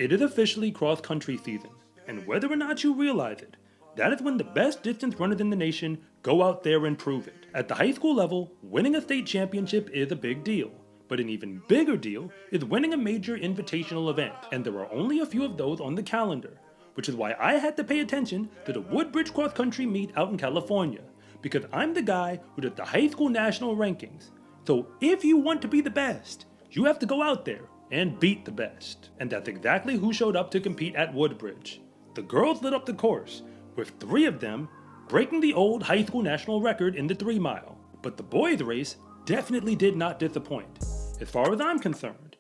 It is officially cross-country season, and whether or not you realize it, that is when the best distance runners in the nation go out there and prove it. At the high school level, winning a state championship is a big deal, but an even bigger deal is winning a major invitational event, and there are only a few of those on the calendar, which is why I had to pay attention to the Woodbridge Cross Country meet out in California, because I'm the guy who does the high school national rankings. So if you want to be the best, you have to go out there and beat the best. And that's exactly who showed up to compete at Woodbridge. The girls lit up the course, with 3 of them breaking the old high school national record in the 3 mile. But the boys race definitely did not disappoint. As far as I'm concerned,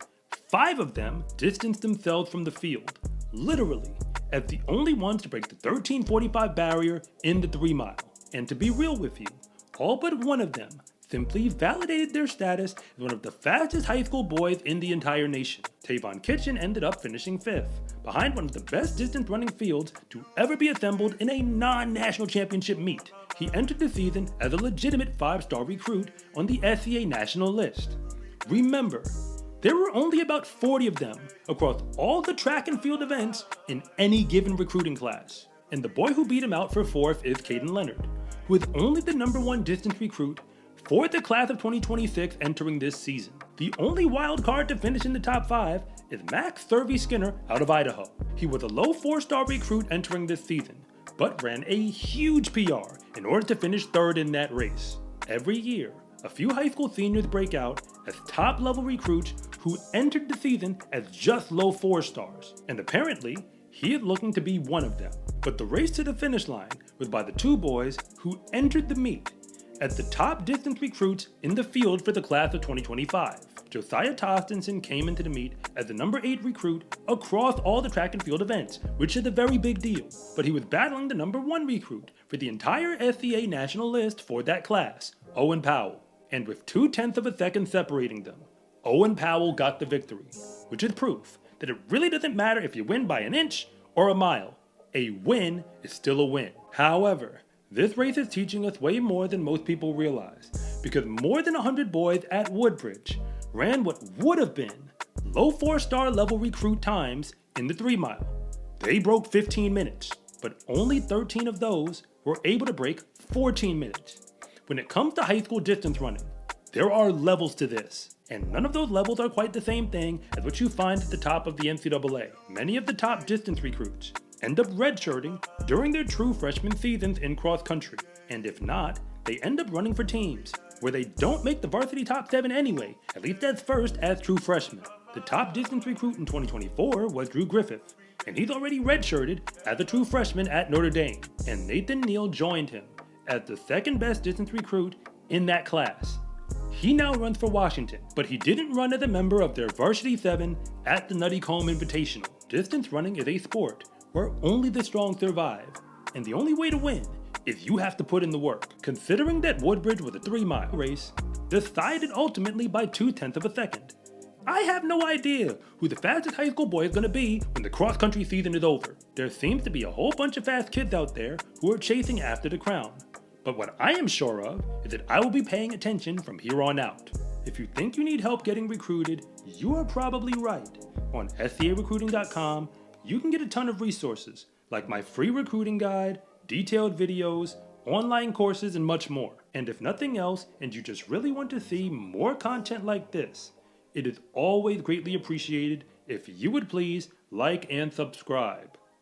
5 of them distanced themselves from the field, literally, as the only ones to break the 13:45 barrier in the 3 mile. And to be real with you, all but one of them simply validated their status as one of the fastest high school boys in the entire nation. Tavon Kitchen ended up finishing 5th, behind one of the best distance running fields to ever be assembled in a non-national championship meet. He entered the season as a legitimate 5-star recruit on the SCA national list. Remember, there were only about 40 of them across all the track and field events in any given recruiting class. And the boy who beat him out for 4th is Caden Leonard, who is only the #1 distance recruit for the class of 2026 entering this season. The only wild card to finish in the top 5 is Max Thurvey Skinner out of Idaho. He was a low 4-star recruit entering this season, but ran a huge PR in order to finish 3rd in that race. Every year, a few high school seniors break out as top-level recruits who entered the season as just low 4-stars, and apparently, he is looking to be one of them. But the race to the finish line was by the 2 boys who entered the meet as the top distance recruits in the field for the class of 2025. Josiah Tostenson came into the meet as the #8 recruit across all the track and field events, which is a very big deal, but he was battling the #1 recruit for the entire SCA national list for that class, Owen Powell. And with 0.2 of a second separating them, Owen Powell got the victory, which is proof that it really doesn't matter if you win by an inch or a mile. A win is still a win. However, this race is teaching us way more than most people realize, because more than 100 boys at Woodbridge ran what would have been low 4-star level recruit times in the 3 mile. They broke 15 minutes, but only 13 of those were able to break 14 minutes. When it comes to high school distance running, there are levels to this, and none of those levels are quite the same thing as what you find at the top of the NCAA. Many of the top distance recruits end up redshirting during their true freshman seasons in cross country, and if not, they end up running for teams where they don't make the varsity top 7 anyway, at least as first as true freshmen. The top distance recruit in 2024 was Drew Griffith, and he's already redshirted as a true freshman at Notre Dame, and Nathan Neal joined him as the 2nd best distance recruit in that class. He now runs for Washington, but he didn't run as a member of their varsity 7 at the Nutty Comb Invitational. Distance running is a sport where only the strong survive, and the only way to win is you have to put in the work. Considering that Woodbridge was a 3 mile race, decided ultimately by 0.2 of a second, I have no idea who the fastest high school boy is going to be when the cross country season is over. There seems to be a whole bunch of fast kids out there who are chasing after the crown. But what I am sure of is that I will be paying attention from here on out. If you think you need help getting recruited, you are probably right. On SCArecruiting.com, you can get a ton of resources, like my free recruiting guide, detailed videos, online courses, and much more. And if nothing else, and you just really want to see more content like this, it is always greatly appreciated if you would please like and subscribe.